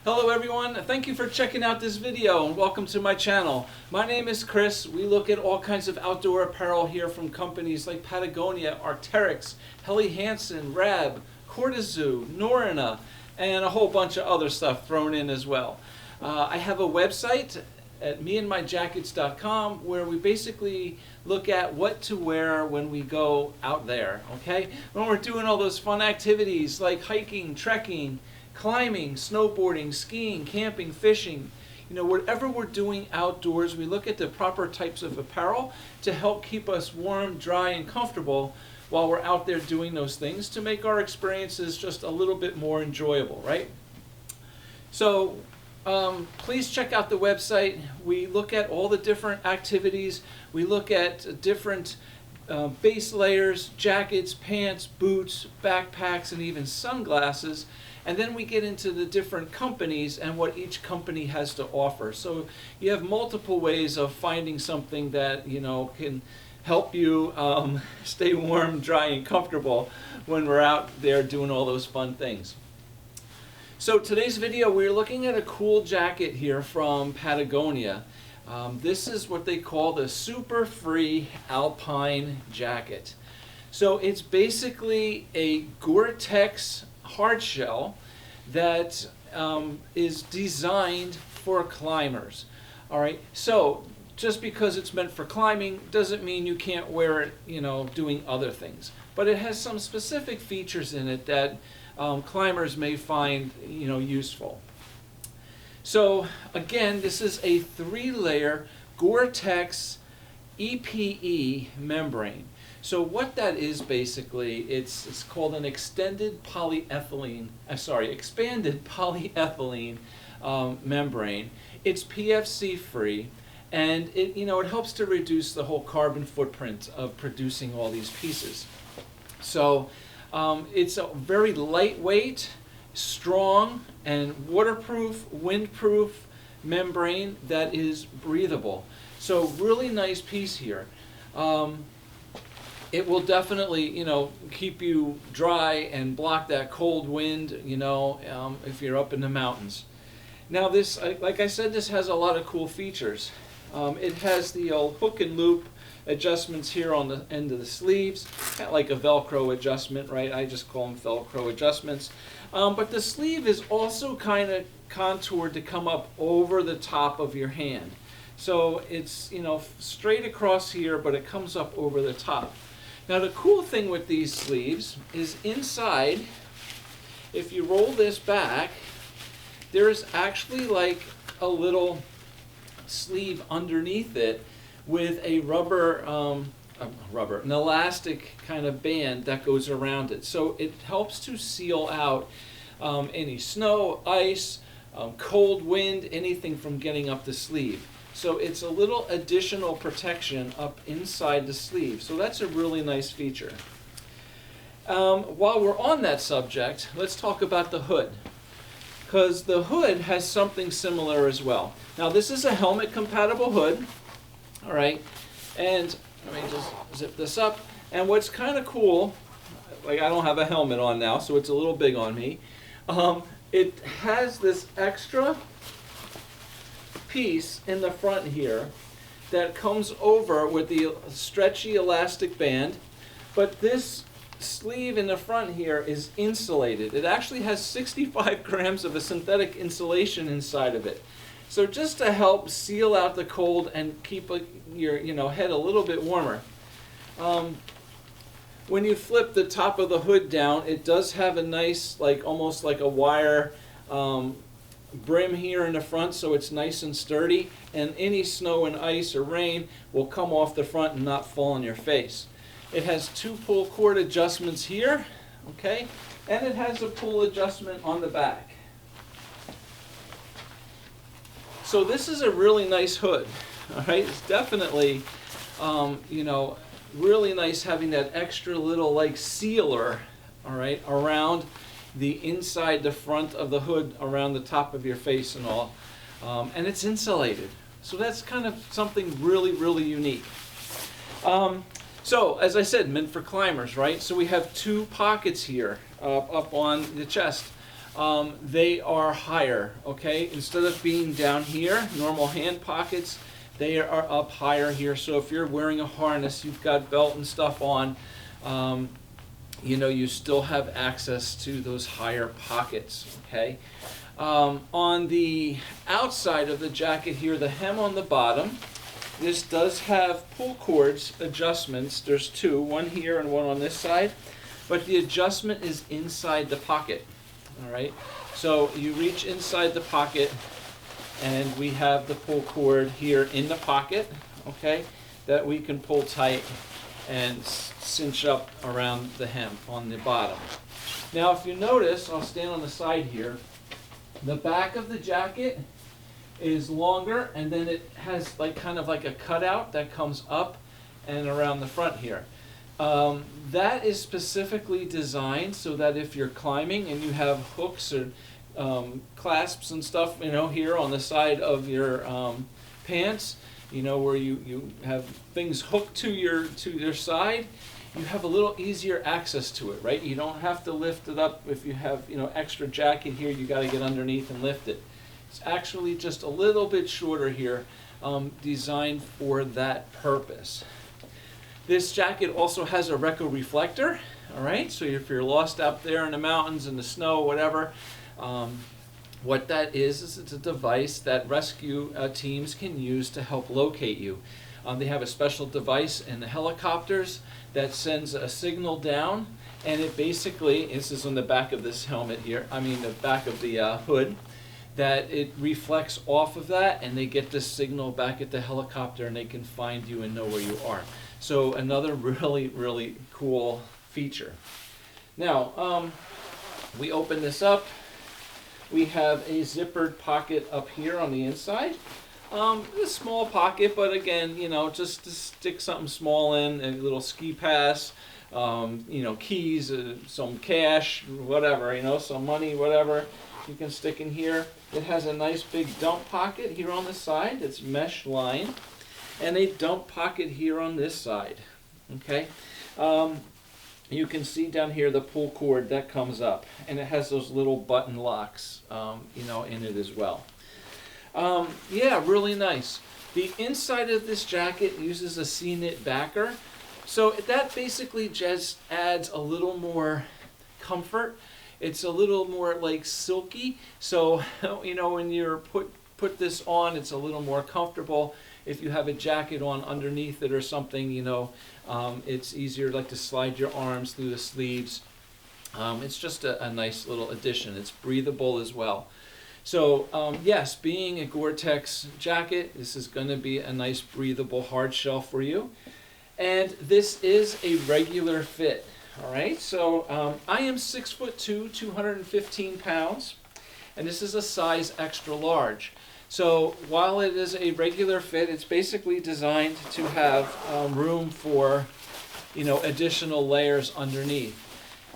Hello everyone, thank you for checking out this video and welcome to my channel. My name is Chris. We look at all kinds of outdoor apparel here from companies like Patagonia, Arc'teryx, Helly Hansen, Rab, Cortezoo, Norrøna, and a whole bunch of other stuff thrown in as well. I have a website at meandmyjackets.com where we basically look at what to wear when we go out there, okay? When we're doing all those fun activities like hiking, trekking, climbing, snowboarding, skiing, camping, fishing, whatever we're doing outdoors, we look at the proper types of apparel to help keep us warm, dry, and comfortable while we're out there doing those things to make our experiences just a little bit more enjoyable, right? So please check out the website. We look at all the different activities. We look at different base layers, jackets, pants, boots, backpacks, and even sunglasses. And then we get into the different companies and what each company has to offer. So you have multiple ways of finding something that can help you stay warm, dry, and comfortable when we're out there doing all those fun things. So today's video, we're looking at a cool jacket here from Patagonia. This is what they call the Super Free Alpine jacket. So it's basically a GoreTex hardshell that is designed for climbers. All right, so just because it's meant for climbing doesn't mean you can't wear it, doing other things. But it has some specific features in it that climbers may find, useful. So again, this is a 3-layer GoreTex EPE membrane. So what that is basically, it's called an expanded polyethylene membrane. It's PFC free, and it helps to reduce the whole carbon footprint of producing all these pieces. So it's a very lightweight, strong, and waterproof, windproof membrane that is breathable. So really nice piece here. It will definitely, keep you dry and block that cold wind, if you're up in the mountains. Now this, like I said, this has a lot of cool features. It has the old hook and loop adjustments here on the end of the sleeves, kind of like a Velcro adjustment, right? I just call them Velcro adjustments. But the sleeve is also kind of contoured to come up over the top of your hand. So it's, straight across here, but it comes up over the top. Now the cool thing with these sleeves is inside, if you roll this back, there's actually like a little sleeve underneath it with a an elastic kind of band that goes around it. So it helps to seal out any snow, ice, cold wind, anything from getting up the sleeve. So it's a little additional protection up inside the sleeve. So that's a really nice feature. While we're on that subject, let's talk about the hood, because the hood has something similar as well. Now this is a helmet compatible hood, all right, and let me just zip this up. And what's kind of cool, like I don't have a helmet on now, so it's a little big on me. It has this extra piece in the front here that comes over with the stretchy elastic band, but this sleeve in the front here is insulated. It actually has 65 grams of a synthetic insulation inside of it. So just to help seal out the cold and keep your head a little bit warmer. When you flip the top of the hood down, it does have a nice, almost like a wire brim here in the front, so it's nice and sturdy, and any snow and ice or rain will come off the front and not fall on your face. It has 2 pull cord adjustments here, okay, and it has a pull adjustment on the back. So this is a really nice hood, all right. It's definitely, really nice having that extra little sealer, all right, around the inside, the front of the hood, around the top of your face and all. And it's insulated. So that's kind of something really, really unique. So, as I said, meant for climbers, right? So we have 2 pockets here up on the chest. they are higher, okay? Instead of being down here, normal hand pockets, they are up higher here. So if you're wearing a harness, you've got belt and stuff on, you know, you still have access to those higher pockets, okay? On the outside of the jacket here, the hem on the bottom, this does have pull cords adjustments. There's two, one here and one on this side, but the adjustment is inside the pocket, all right? So you reach inside the pocket, and we have the pull cord here in the pocket, okay, that we can pull tight and cinch up around the hem on the bottom. Now if you notice, I'll stand on the side here, the back of the jacket is longer, and then it has like kind of like a cutout that comes up and around the front here. That is specifically designed so that if you're climbing and you have hooks or clasps and stuff, you know, here on the side of your pants, you know, where you have things hooked to your side, you have a little easier access to it, right? You don't have to lift it up. If you have, you know, extra jacket here, you got to get underneath and lift it. It's actually just a little bit shorter here, designed for that purpose. This jacket also has a Reco reflector, all right? So if you're lost out there in the mountains, in the snow, whatever, what that is it's a device that rescue teams can use to help locate you. They have a special device in the helicopters that sends a signal down, and it basically, this is on the back of this helmet here, I mean the back of the hood, that it reflects off of that, and they get this signal back at the helicopter, and they can find you and know where you are. So another really, really cool feature. Now, we open this up. We have a zippered pocket up here on the inside. A small pocket, but again, you know, just to stick something small in, a little ski pass, you know, keys, some cash, whatever, you know, some money, whatever you can stick in here. It has a nice big dump pocket here on the side that's mesh lined, and a dump pocket here on this side, okay? You can see down here the pull cord that comes up, and it has those little button locks, you know, in it as well. Yeah, really nice. The inside of this jacket uses a C-knit backer, so that basically just adds a little more comfort. It's a little more like silky, so you know, when you're put this on, it's a little more comfortable. If you have a jacket on underneath it or something, you know, it's easier like to slide your arms through the sleeves. It's just a nice little addition. It's breathable as well. So yes, being a GoreTex jacket, this is going to be a nice breathable hard shell for you. And this is a regular fit. All right, so I am 6'2", 215 pounds, and this is a size extra large. So while it is a regular fit, it's basically designed to have room for, you know, additional layers underneath.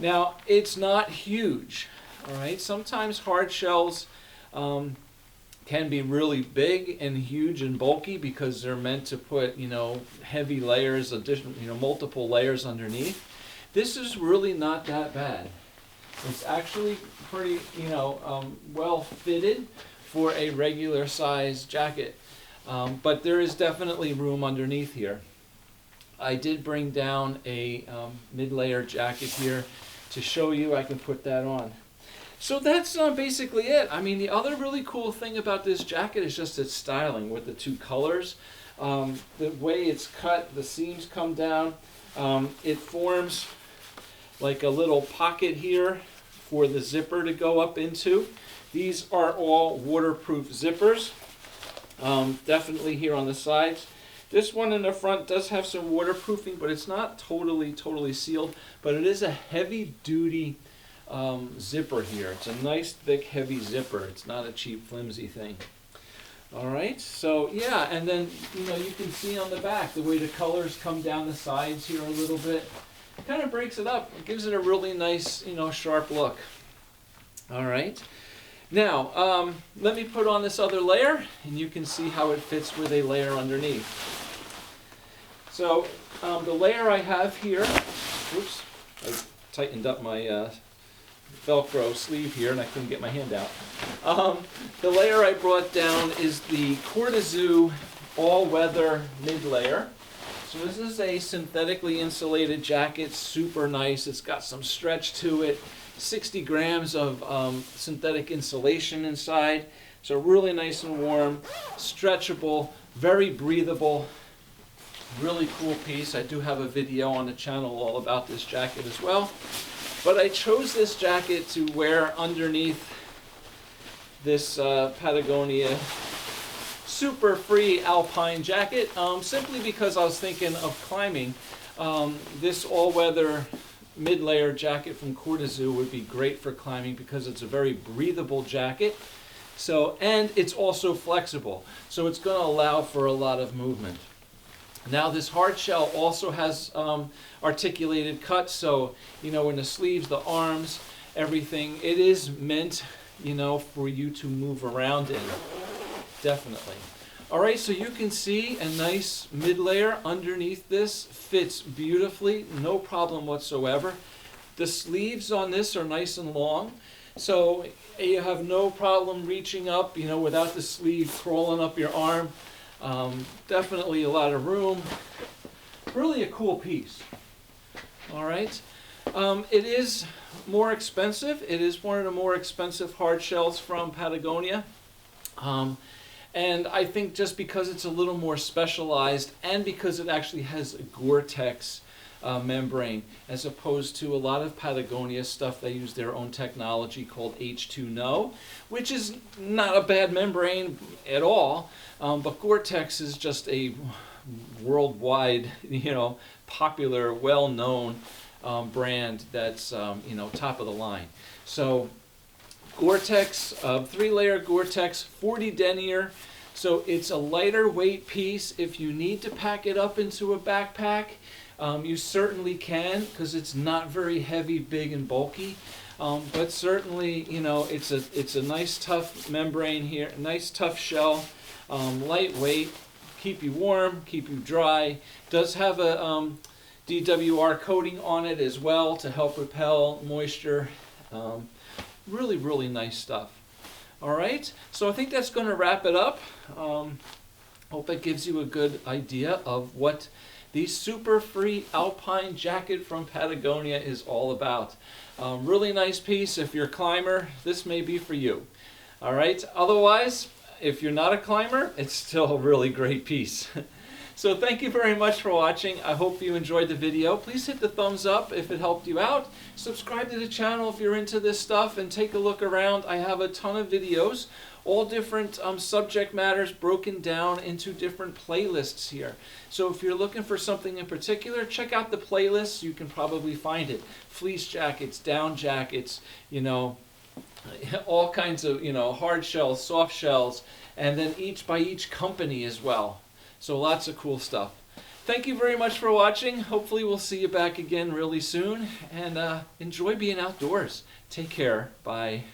Now, it's not huge, all right? Sometimes hard shells can be really big and huge and bulky because they're meant to put, you know, heavy layers, multiple layers underneath. This is really not that bad. It's actually pretty, you know, well fitted for a regular size jacket. But there is definitely room underneath here. I did bring down a mid-layer jacket here to show you. I can put that on. So that's basically it. I mean, the other really cool thing about this jacket is just its styling with the two colors. The way it's cut, the seams come down. It forms like a little pocket here for the zipper to go up into. These are all waterproof zippers, definitely here on the sides. This one in the front does have some waterproofing, but it's not totally sealed, but it is a heavy duty zipper here. It's a nice thick heavy zipper. It's not a cheap flimsy thing. All right, so yeah, and then, you know, you can see on the back the way the colors come down the sides here a little bit. It kind of breaks it up. It gives it a really nice, you know, sharp look. All right. Now, let me put on this other layer, and you can see how it fits with a layer underneath. So, the layer I have here, oops, I tightened up my Velcro sleeve here, and I couldn't get my hand out. The layer I brought down is the GoreTex all-weather mid-layer. So this is a synthetically insulated jacket, super nice. It's got some stretch to it, 60 grams of synthetic insulation inside. So really nice and warm, stretchable, very breathable, really cool piece. I do have a video on the channel all about this jacket as well. But I chose this jacket to wear underneath this Patagonia super free Alpine jacket, simply because I was thinking of climbing. This all-weather mid-layer jacket from GoreTex would be great for climbing because it's a very breathable jacket. So, and it's also flexible, so it's going to allow for a lot of movement. Now this hard shell also has articulated cuts, so in the sleeves, the arms, everything, it is meant for you to move around in, definitely. Alright, so you can see a nice mid-layer underneath this, fits beautifully, no problem whatsoever. The sleeves on this are nice and long, so you have no problem reaching up, without the sleeve crawling up your arm. Definitely a lot of room. Really a cool piece. All right. It is more expensive. It is one of the more expensive hard shells from Patagonia. And I think just because it's a little more specialized and because it actually has a GoreTex membrane, as opposed to a lot of Patagonia stuff, they use their own technology called H2No, which is not a bad membrane at all, but GoreTex is just a worldwide, popular, well-known brand that's, top of the line. So GoreTex, 3-layer GoreTex, 40 denier. So it's a lighter weight piece. If you need to pack it up into a backpack, you certainly can, because it's not very heavy, big, and bulky. But certainly, it's a nice tough membrane here, nice tough shell, lightweight, keep you warm, keep you dry. Does have a DWR coating on it as well to help repel moisture. Really, really nice stuff. All right, so I think that's going to wrap it up. Hope it gives you a good idea of what the super free Alpine jacket from Patagonia is all about. Really nice piece. If you're a climber, this may be for you. All right, otherwise, if you're not a climber, it's still a really great piece. So thank you very much for watching. I hope you enjoyed the video. Please hit the thumbs up if it helped you out. Subscribe to the channel if you're into this stuff, and take a look around. I have a ton of videos, all different subject matters broken down into different playlists here. So if you're looking for something in particular, check out the playlists. You can probably find it. Fleece jackets, down jackets, all kinds of, hard shells, soft shells, and then each by each company as well. So lots of cool stuff. Thank you very much for watching. Hopefully we'll see you back again really soon. And enjoy being outdoors. Take care. Bye.